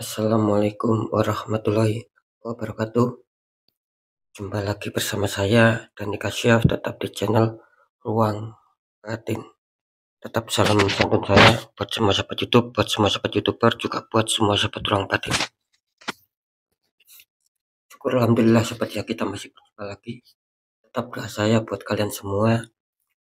Assalamualaikum warahmatullahi wabarakatuh. Jumpa lagi bersama saya Dani Kasyaf, tetap di channel Ruang Batin. Tetap salam santun saya buat semua sahabat YouTube, buat semua sahabat YouTuber, juga buat semua sahabat Ruang Batin. Syukur alhamdulillah sahabat ya, kita masih berjumpa lagi. Tetap doa saya buat kalian semua,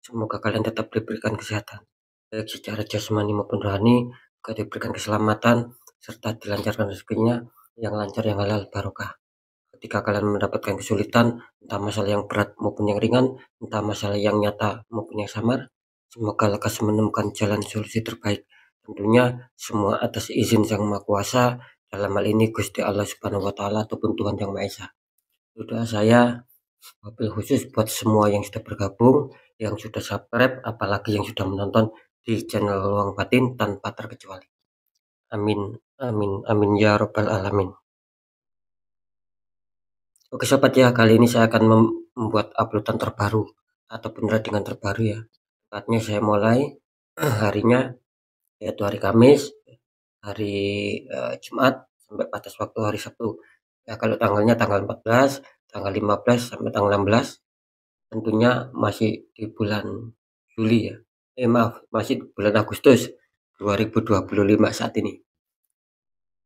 semoga kalian tetap diberikan kesehatan, baik secara jasmani maupun rohani, juga diberikan keselamatan serta dilancarkan rezekinya yang lancar, yang halal barokah. Ketika kalian mendapatkan kesulitan, entah masalah yang berat maupun yang ringan, entah masalah yang nyata maupun yang samar, semoga lekas menemukan jalan solusi terbaik. Tentunya semua atas izin Sang Maha Kuasa, dalam hal ini Gusti Allah Subhanahu wa Ta'ala ataupun Tuhan Yang Maha Esa. Doa saya wabil khusus buat semua yang sudah bergabung, yang sudah subscribe, apalagi yang sudah menonton di channel Ruang Batin tanpa terkecuali. Amin, amin, amin ya robbal alamin. Oke sobat ya, kali ini saya akan membuat uploadan terbaru ataupun readingan terbaru ya. Tepatnya saya mulai harinya yaitu hari Kamis, hari Jumat sampai batas waktu hari Sabtu. Ya kalau tanggalnya tanggal 14, tanggal 15 sampai tanggal 16. Tentunya masih di bulan Juli ya. Maaf, masih di bulan Agustus 2025 saat ini.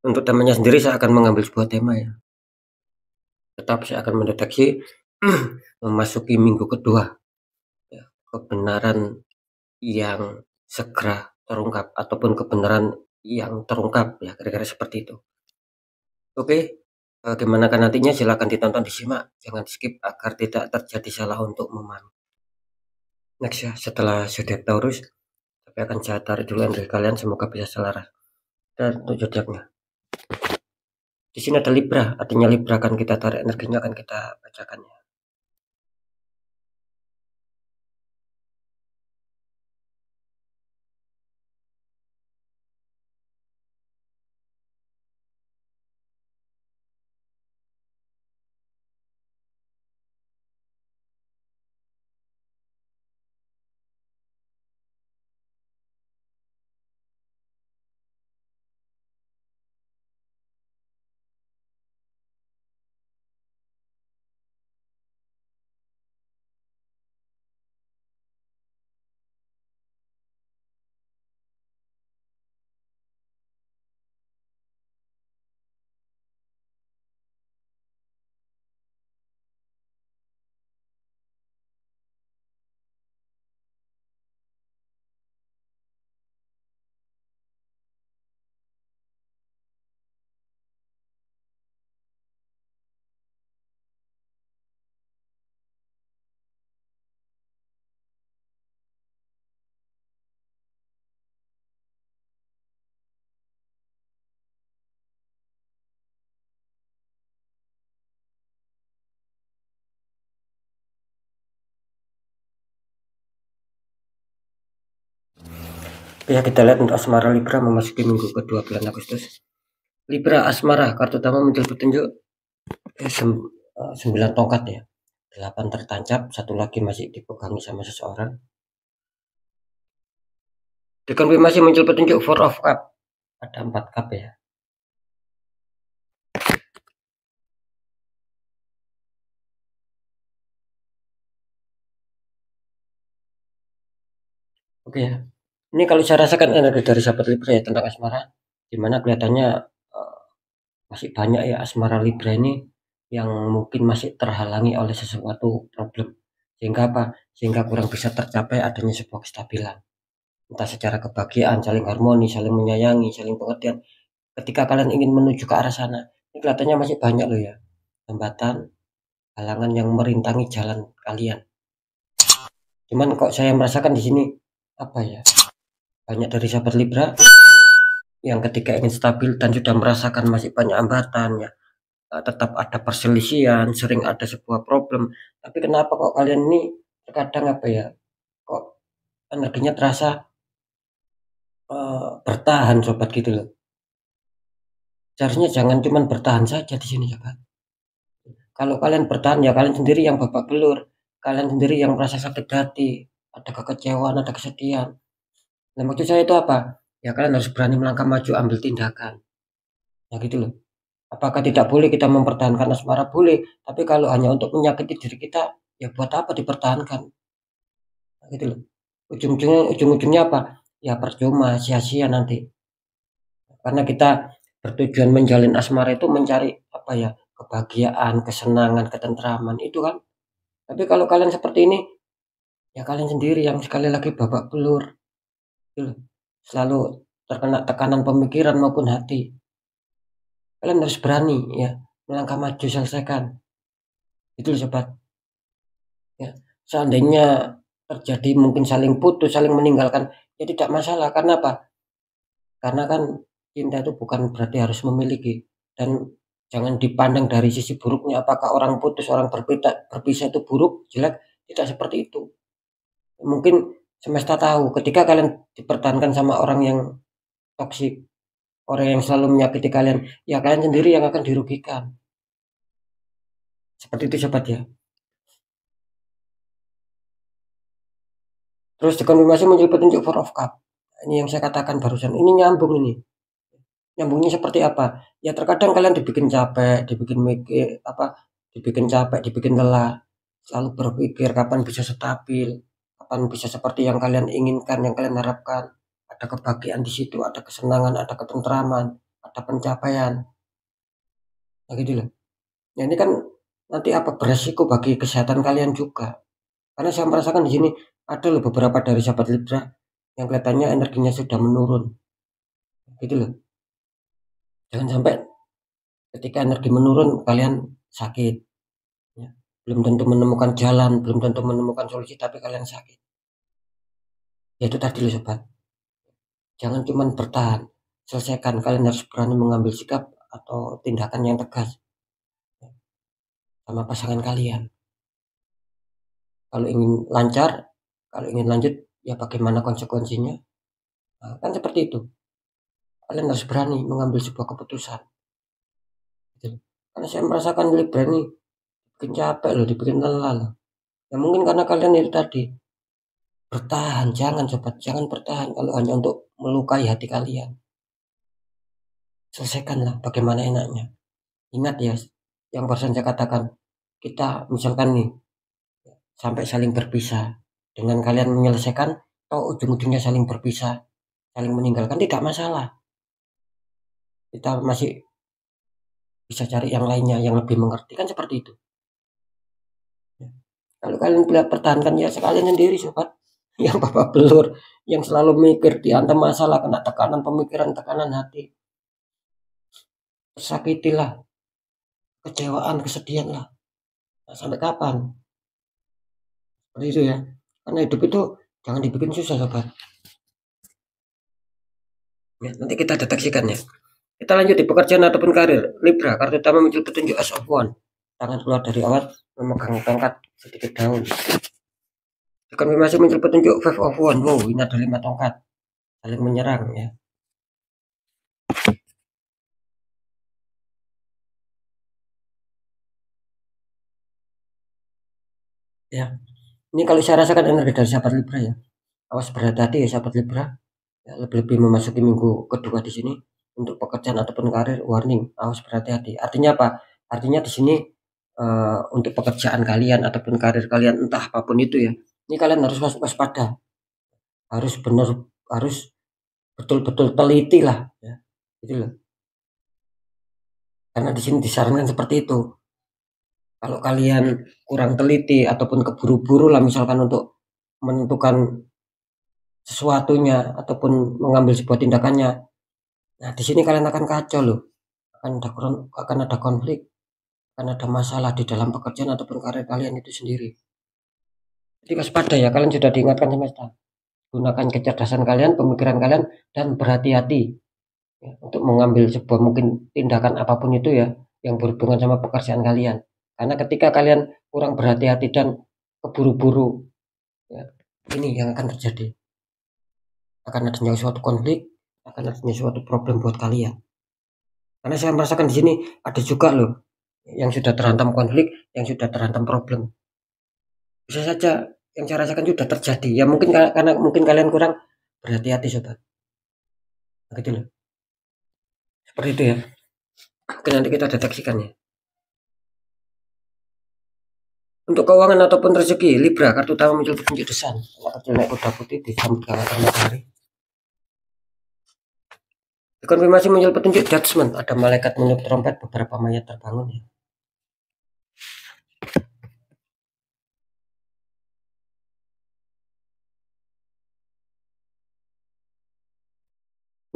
Untuk temanya sendiri saya akan mengambil sebuah tema ya. Tetap saya akan mendeteksi memasuki minggu kedua ya, kebenaran yang segera terungkap ataupun kebenaran yang terungkap ya, kira-kira seperti itu. Oke, bagaimana kan nantinya silahkan ditonton, disimak, jangan skip agar tidak terjadi salah untuk memahami. Next ya, setelah zodiak Taurus, tapi akan saya tarik dulu energi kalian, semoga bisa selaras. Dan untuk zodiaknya, di sini ada Libra, artinya Libra akan kita tarik energinya, akan kita bacakan ya. Ya, kita lihat untuk asmara Libra memasuki minggu kedua bulan Agustus. Libra asmara, kartu utama muncul petunjuk 9 tongkat ya, 8 tertancap, satu lagi masih dipegangi sama seseorang. Dikonfirmasi muncul petunjuk 4 of cup, ada 4 cup ya. Oke ya, ini kalau saya rasakan energi dari sahabat Libra ya tentang asmara, dimana kelihatannya masih banyak ya asmara Libra ini yang mungkin masih terhalangi oleh sesuatu problem, sehingga apa? Sehingga kurang bisa tercapai adanya sebuah kestabilan, entah secara kebahagiaan, saling harmoni, saling menyayangi, saling pengertian. Ketika kalian ingin menuju ke arah sana, ini kelihatannya masih banyak loh ya hambatan, halangan yang merintangi jalan kalian. Cuman kok saya merasakan di sini apa ya? Banyak dari sahabat Libra yang ketika ingin stabil dan sudah merasakan masih banyak hambatan ya, tetap ada perselisihan, sering ada sebuah problem. Tapi kenapa kok kalian ini terkadang apa ya? Kok energinya terasa bertahan sobat gitu loh. Seharusnya jangan cuman bertahan saja di sini sobat. Kalau kalian bertahan ya kalian sendiri yang babak belur, kalian sendiri yang merasa sakit hati, ada kekecewaan, ada kesedihan. Nah maksud saya itu apa? Ya kalian harus berani melangkah maju, ambil tindakan. Nah gitu loh. Apakah tidak boleh kita mempertahankan asmara? Boleh, tapi kalau hanya untuk menyakiti diri kita, ya buat apa dipertahankan? Nah gitu loh. Ujung-ujungnya apa? Ya percuma, sia-sia nanti. Karena kita bertujuan menjalin asmara itu mencari apa ya? Kebahagiaan, kesenangan, ketentraman itu kan. Tapi kalau kalian seperti ini, ya kalian sendiri yang sekali lagi babak belur, gitu loh. Selalu terkena tekanan pemikiran maupun hati. Kalian harus berani ya melangkah maju selesaikan. Itu loh sobat. Ya. Seandainya terjadi mungkin saling putus, saling meninggalkan, ya tidak masalah. Karena apa? Karena kan cinta itu bukan berarti harus memiliki, dan jangan dipandang dari sisi buruknya. Apakah orang putus, orang berpisah itu buruk, jelek? Tidak seperti itu. Mungkin semesta tahu ketika kalian dipertahankan sama orang yang toksik, orang yang selalu menyakiti kalian, ya kalian sendiri yang akan dirugikan. Seperti itu sobat ya. Terus dikonfirmasi muncul petunjuk Four of Cup. Ini yang saya katakan barusan. Ini nyambung ini. Nyambungnya seperti apa? Ya terkadang kalian dibikin capek, dibikin mikir apa? Dibikin capek, dibikin lelah. Selalu berpikir kapan bisa stabil, kapan bisa seperti yang kalian inginkan, yang kalian harapkan. Ada kebahagiaan di situ, ada kesenangan, ada ketentraman, ada pencapaian. Nah gitu loh. Ya ini kan nanti apa beresiko bagi kesehatan kalian juga. Karena saya merasakan di sini ada loh beberapa dari sahabat Libra yang kelihatannya energinya sudah menurun. Gitu loh. Jangan sampai ketika energi menurun kalian sakit. Ya. Belum tentu menemukan jalan, belum tentu menemukan solusi, tapi kalian sakit. Ya itu tadi loh sobat. Jangan cuma bertahan. Selesaikan. Kalian harus berani mengambil sikap atau tindakan yang tegas sama pasangan kalian. Kalau ingin lancar, kalau ingin lanjut, ya bagaimana konsekuensinya? Nah, kan seperti itu. Kalian harus berani mengambil sebuah keputusan. Gitu. Karena saya merasakan Libra ini bikin capek loh, dibikin lelah loh. Ya mungkin karena kalian itu tadi bertahan, jangan sobat, jangan bertahan kalau hanya untuk melukai hati kalian. Selesaikanlah bagaimana enaknya. Ingat ya, yang barusan saya katakan, kita misalkan nih sampai saling berpisah, dengan kalian menyelesaikan, atau ujung-ujungnya saling berpisah, saling meninggalkan tidak masalah. Kita masih bisa cari yang lainnya yang lebih mengerti kan seperti itu. Ya. Kalau kalian pertahankan ya sekalian sendiri sobat, yang babak belur, yang selalu mikir dihantam masalah, kena tekanan pemikiran, tekanan hati, tersakitilah, kecewaan, kesedihan lah. Nah, sampai kapan? Seperti itu ya. Karena hidup itu jangan dibikin susah sobat. Ya, nanti kita deteksikan ya. Kita lanjut di pekerjaan ataupun karir. Libra, kartu utama muncul petunjuk As of One. Tangan keluar dari awat, memegang tongkat sedikit daun. Dikonfirmasi muncul petunjuk Five of One. Wow, ini ada 5 tongkat. Saling menyerang ya. Ya, ini kalau saya rasakan energi dari sahabat Libra ya. Awas berhati-hati ya sahabat Libra. Ya, lebih-lebih memasuki minggu kedua di sini untuk pekerjaan ataupun karir, warning, awas berhati-hati. Artinya apa? Artinya di sini untuk pekerjaan kalian ataupun karir kalian entah apapun itu ya. Ini kalian harus waspada. Harus benar, harus betul-betul teliti lah ya. Gitu loh. Karena di sini disarankan seperti itu. Kalau kalian kurang teliti ataupun keburu-buru lah misalkan untuk menentukan sesuatunya ataupun mengambil sebuah tindakannya. Nah, di sini kalian akan kacau loh. Akan ada konflik, akan ada masalah di dalam pekerjaan ataupun karir kalian itu sendiri. Jadi waspada ya, kalian sudah diingatkan semesta. Gunakan kecerdasan kalian, pemikiran kalian, dan berhati-hati ya, untuk mengambil sebuah mungkin tindakan apapun itu ya yang berhubungan sama pekerjaan kalian. Karena ketika kalian kurang berhati-hati dan keburu-buru, ya, ini yang akan terjadi. Akan adanya suatu konflik, akan adanya suatu problem buat kalian. Karena saya merasakan di sini ada juga loh yang sudah terhantam konflik, yang sudah terhantam problem. Bisa saja yang saya rasakan sudah terjadi. Ya mungkin karena mungkin kalian kurang berhati-hati sobat. Nah, gitu loh. Seperti itu ya. Oke, nanti kita deteksikan ya. Untuk keuangan ataupun rezeki, Libra, kartu utama muncul petunjuk desan. Anak kecil naik kuda putih disambut kehangatan matahari. Dikonfirmasi muncul petunjuk judgment. Ada malaikat meniup trompet, beberapa mayat terbangun ya.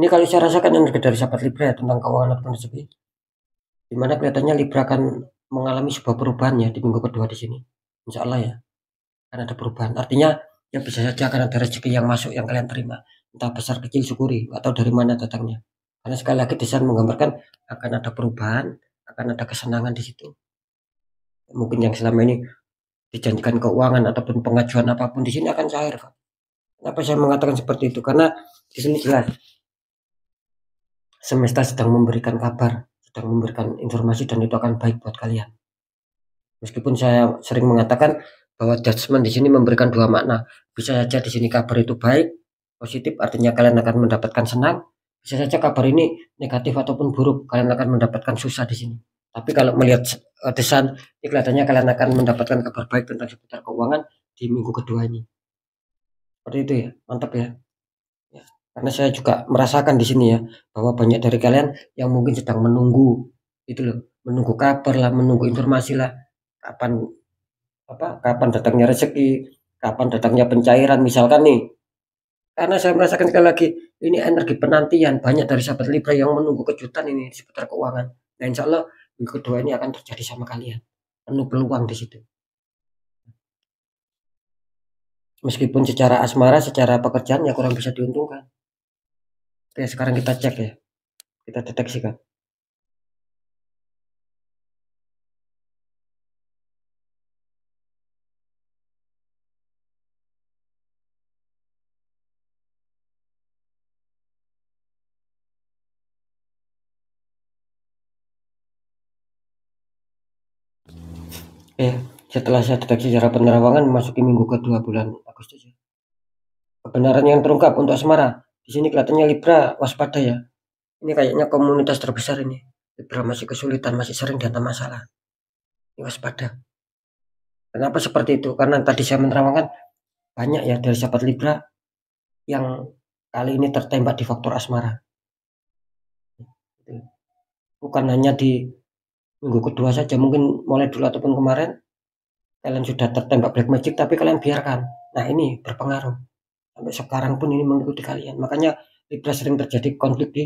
Ini kalau saya rasakan energi dari sahabat Libra ya, tentang keuangan ataupun rezeki. Dimana kelihatannya Libra akan mengalami sebuah perubahan ya di minggu kedua di sini. Insya Allah ya, akan ada perubahan. Artinya ya bisa saja akan ada rezeki yang masuk yang kalian terima. Entah besar kecil syukuri atau dari mana datangnya. Karena sekali lagi desain menggambarkan akan ada perubahan, akan ada kesenangan di situ. Mungkin yang selama ini dijanjikan keuangan ataupun pengajuan apapun di sini akan cair. Kenapa saya mengatakan seperti itu? Karena di sini jelas semesta sedang memberikan kabar, sedang memberikan informasi dan itu akan baik buat kalian. Meskipun saya sering mengatakan bahwa judgment di sini memberikan dua makna. Bisa saja di sini kabar itu baik, positif, artinya kalian akan mendapatkan senang. Bisa saja kabar ini negatif ataupun buruk, kalian akan mendapatkan susah di sini. Tapi kalau melihat desain, ini kelihatannya kalian akan mendapatkan kabar baik tentang seputar keuangan di minggu kedua ini. Seperti itu ya, mantap ya. Ya. Karena saya juga merasakan di sini ya, bahwa banyak dari kalian yang mungkin sedang menunggu, itu loh, menunggu kabar lah, menunggu informasi lah, kapan datangnya rezeki, kapan datangnya pencairan misalkan nih. Karena saya merasakan sekali lagi ini energi penantian banyak dari sahabat Libra yang menunggu kejutan ini seputar keuangan. Nah, insya Allah minggu kedua ini akan terjadi sama kalian. Penuh peluang di situ. Meskipun secara asmara, secara pekerjaan ya kurang bisa diuntungkan. Oke, sekarang kita cek ya. Kita deteksikan. Setelah saya deteksi secara penerawangan memasuki minggu kedua bulan Agustus. Kebenaran yang terungkap untuk asmara. Di sini kelihatannya Libra waspada ya. Ini kayaknya komunitas terbesar ini. Libra masih kesulitan, masih sering datang masalah. Ini waspada. Kenapa seperti itu? Karena tadi saya menerangkan banyak ya dari sahabat Libra yang kali ini tertembak di faktor asmara. Bukan hanya di minggu kedua saja, mungkin mulai dulu ataupun kemarin kalian sudah tertembak black magic tapi kalian biarkan. Nah, ini berpengaruh. Sampai sekarang pun ini mengikuti kalian. Makanya Libra sering terjadi konflik di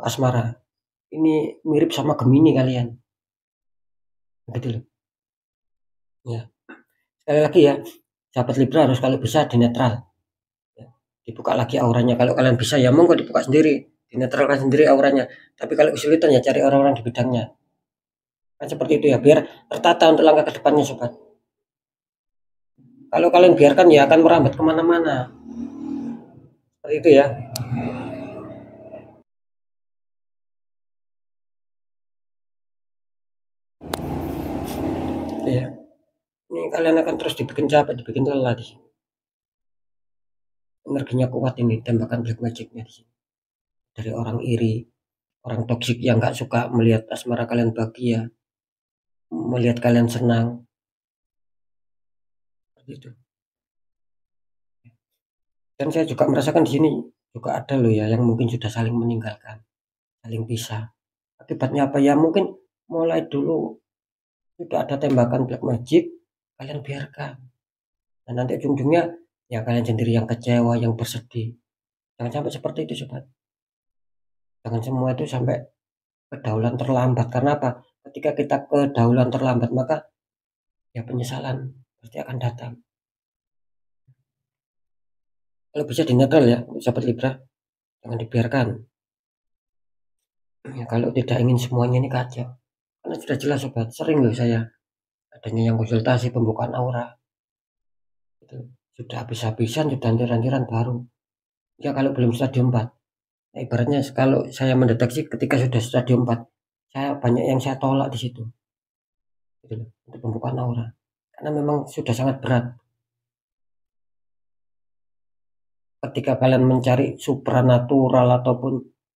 asmara. Ini mirip sama Gemini kalian. Begitu loh. Ya. Sekali lagi ya, sahabat Libra harus kalau bisa di netral. Ya. Dibuka lagi auranya. Kalau kalian bisa ya monggo dibuka sendiri. Dinetralkan sendiri auranya. Tapi kalau kesulitan ya cari orang-orang di bidangnya. Kan seperti itu ya, biar tertata untuk langkah ke depannya sobat. Kalau kalian biarkan ya akan merambat kemana-mana. Seperti itu ya. Ya. Ini kalian akan terus dibikin capek, dibikin lelah di sini. Energinya kuat ini, tembakan black magicnya di sini. Dari orang iri, orang toksik yang nggak suka melihat asmara kalian bahagia, melihat kalian senang. Seperti itu. Dan saya juga merasakan di sini juga ada loh ya yang mungkin sudah saling meninggalkan, saling pisah. Akibatnya apa ya? Mungkin mulai dulu sudah ada tembakan black magic, kalian biarkan. Dan nanti ujung-ujungnya ya kalian sendiri yang kecewa, yang bersedih. Jangan sampai seperti itu sobat. Jangan semua itu sampai kedahuluan terlambat. Karena apa? Ketika kita kedahuluan terlambat maka ya penyesalan pasti akan datang. Kalau bisa di netral ya sahabat Libra, jangan dibiarkan. Ya, kalau tidak ingin semuanya ini kacau. Karena sudah jelas sobat, sering loh saya adanya yang konsultasi pembukaan aura. Itu sudah habis-habisan, sudah antir-antiran baru. Ya kalau belum stadium 4. Nah, ibaratnya kalau saya mendeteksi ketika sudah stadium 4, saya banyak yang saya tolak di situ. Gitu loh, untuk pembukaan aura. Karena memang sudah sangat berat. Ketika kalian mencari supranatural ataupun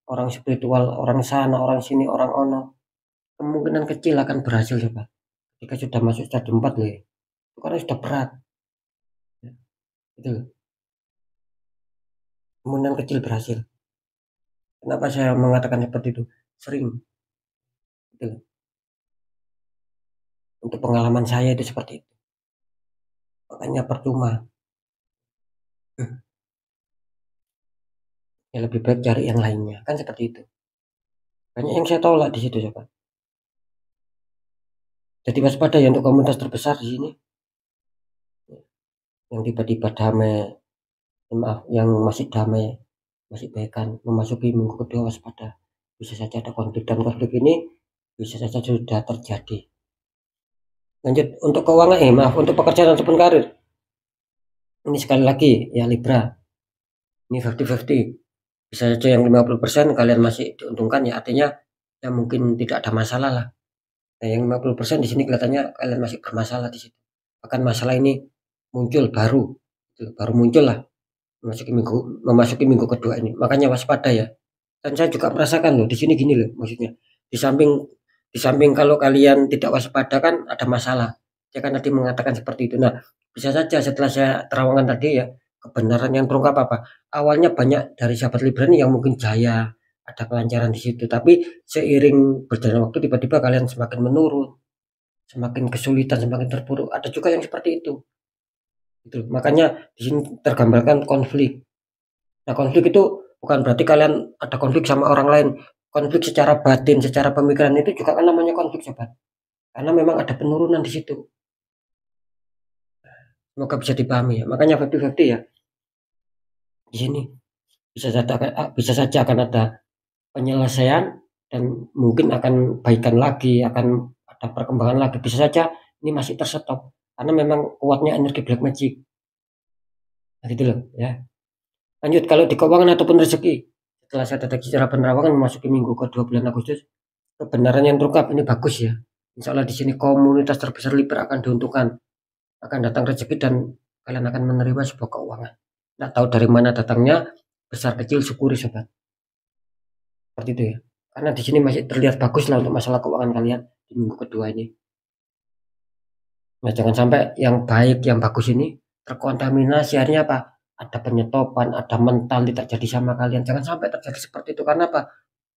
orang spiritual, orang sana, orang sini, orang ono, kemungkinan kecil akan berhasil coba. Jika sudah masuk stadium 4 loh ya, itu karena sudah berat, ya, gitu loh. Kemungkinan kecil berhasil. Kenapa saya mengatakan seperti itu? Sering, gitu loh. Untuk pengalaman saya itu seperti itu. Makanya percuma. Ya lebih baik cari yang lainnya, kan seperti itu. Banyak yang saya tolak di situ coba. Jadi waspada ya untuk komunitas terbesar di sini, yang tiba-tiba damai, maaf, yang masih damai, masih baikan, memasuki minggu kedua waspada. Bisa saja ada konflik, dan konflik ini bisa saja sudah terjadi. Lanjut untuk keuangan, maaf, untuk pekerjaan ataupun karir. Ini sekali lagi ya Libra, ini 50-50. Bisa saja yang 50% kalian masih diuntungkan ya, artinya ya mungkin tidak ada masalah lah. Nah, yang 50% di sini kelihatannya kalian masih bermasalah di situ. Bahkan masalah ini muncul baru muncul lah memasuki minggu kedua ini. Makanya waspada ya. Dan saya juga merasakan loh di sini gini loh, maksudnya di samping kalau kalian tidak waspada kan ada masalah. Saya kan tadi mengatakan seperti itu. Nah, bisa saja setelah saya terangkan tadi ya, kebenaran yang terungkap apa? Awalnya banyak dari sahabat Libra ini yang mungkin jaya, ada kelancaran di situ, tapi seiring berjalan waktu tiba-tiba kalian semakin menurun, semakin kesulitan, semakin terpuruk. Ada juga yang seperti itu. Gitu. Makanya di sini tergambarkan konflik. Nah, konflik itu bukan berarti kalian ada konflik sama orang lain. Konflik secara batin, secara pemikiran itu juga kan namanya konflik, sobat. Karena memang ada penurunan di situ. Semoga bisa dipahami ya. Makanya 50-50 ya. Di sini bisa saja akan ada penyelesaian, dan mungkin akan baikan lagi, akan ada perkembangan lagi. Bisa saja ini masih terstop karena memang kuatnya energi black magic. Nah, gitu loh ya. Lanjut kalau di keuangan ataupun rezeki. Setelah saya deteksi secara penerawangan memasuki minggu kedua bulan Agustus, kebenaran yang terungkap ini bagus ya. Insya Allah di sini komunitas terbesar Libra akan diuntungkan, akan datang rezeki, dan kalian akan menerima sebuah keuangan. Nggak tahu dari mana datangnya, besar kecil syukuri sobat. Seperti itu ya. Karena di sini masih terlihat bagus lah untuk masalah keuangan kalian di minggu kedua ini. Nah, jangan sampai yang baik, yang bagus ini terkontaminasi. Akhirnya apa? Ada penyetopan, ada mental tidak jadi sama kalian. Jangan sampai terjadi seperti itu. Karena apa?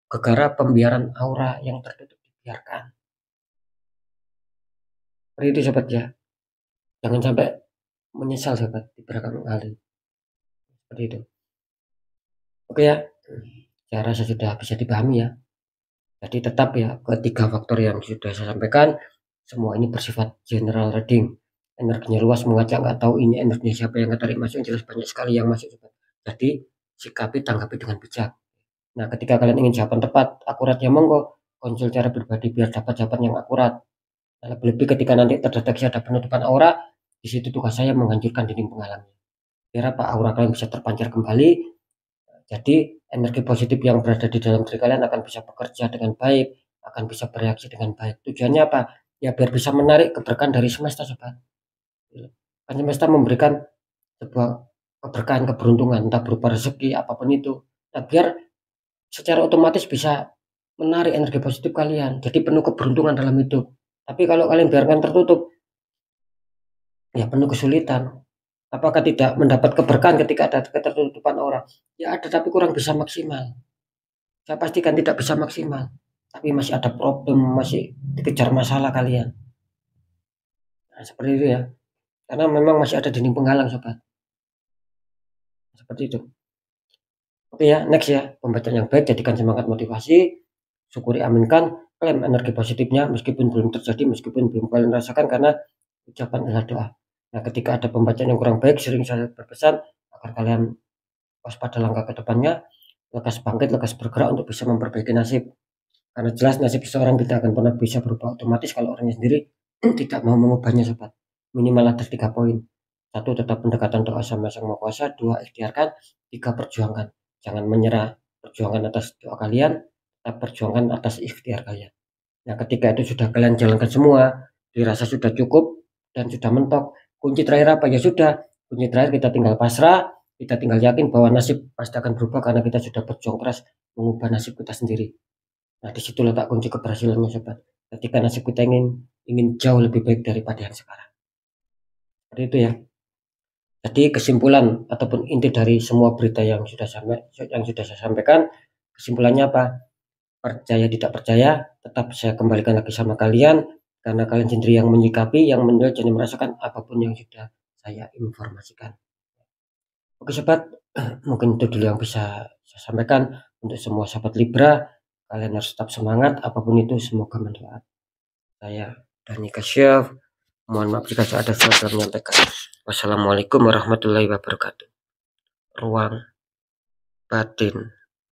Gegara pembiaran aura yang tertutup dibiarkan. Seperti itu sobat ya. Jangan sampai menyesal sobat di belakang kali. Seperti itu. Oke ya. Saya rasa sudah bisa dipahami ya. Jadi tetap ya, ketiga faktor yang sudah saya sampaikan, semua ini bersifat general reading. Energinya luas, mengajak, nggak tahu ini energinya siapa yang ketarik masuk, jelas banyak sekali yang masuk. Jadi sikapi, tanggapi dengan bijak. Nah, ketika kalian ingin jawaban tepat, akurat ya monggo, konsul cara pribadi biar dapat jawaban yang akurat. Nah, lebih-lebih ketika nanti terdeteksi ada penutupan aura, di situ tugas saya menghancurkan dinding penghalangnya. Biar apa? Aura kalian bisa terpancar kembali. Jadi energi positif yang berada di dalam diri kalian akan bisa bekerja dengan baik, akan bisa bereaksi dengan baik. Tujuannya apa? Ya biar bisa menarik keberkahan dari semesta sobat. Kan semesta memberikan sebuah keberkahan, keberuntungan, entah berupa rezeki apapun itu. Nah, biar secara otomatis bisa menarik energi positif kalian. Jadi penuh keberuntungan dalam hidup. Tapi kalau kalian biarkan tertutup, ya penuh kesulitan. Apakah tidak mendapat keberkahan ketika ada ketertutupan aura? Ya ada, tapi kurang bisa maksimal. Saya pastikan tidak bisa maksimal. Tapi masih ada problem, masih dikejar masalah kalian. Nah, seperti itu ya. Karena memang masih ada dinding penghalang sobat. Seperti itu. Oke ya, next ya. Pembacaan yang baik, jadikan semangat motivasi. Syukuri, aminkan. Klaim energi positifnya meskipun belum terjadi, meskipun belum kalian rasakan, karena ucapan adalah doa. Nah, ketika ada pembacaan yang kurang baik, sering saya berpesan agar kalian waspada langkah ke depannya, lekas bangkit, lekas bergerak untuk bisa memperbaiki nasib. Karena jelas nasib seseorang tidak akan pernah bisa berubah otomatis kalau orangnya sendiri tidak mau mengubahnya sobat. Minimal ada 3 poin. 1, tetap pendekatan doa sama Sang Maha Kuasa. 2, ikhtiarkan. 3, perjuangkan. Jangan menyerah. Perjuangkan atas doa kalian, tetap perjuangkan atas ikhtiar kalian. Nah, ketika itu sudah kalian jalankan semua, dirasa sudah cukup dan sudah mentok, kunci terakhir apa? Ya sudah, kunci terakhir kita tinggal pasrah, Kita tinggal yakin bahwa nasib pasti akan berubah karena kita sudah berjuang keras mengubah nasib kita sendiri. Nah, di situ letak kunci keberhasilannya, sobat. Ketika nasib kita ingin jauh lebih baik daripada yang sekarang. Seperti itu ya. Jadi kesimpulan ataupun inti dari semua berita yang sudah saya sampaikan, kesimpulannya apa? Percaya tidak percaya, tetap saya kembalikan lagi sama kalian, karena kalian sendiri yang menyikapi, yang menilai, dan merasakan apapun yang sudah saya informasikan. Oke sobat, mungkin itu dulu yang bisa saya sampaikan. Untuk semua sahabat Libra, kalian harus tetap semangat, apapun itu semoga bermanfaat. Saya Dani Kasyaf, mohon maaf jika ada salah menyampaikan. Wassalamualaikum warahmatullahi wabarakatuh. Ruang batin.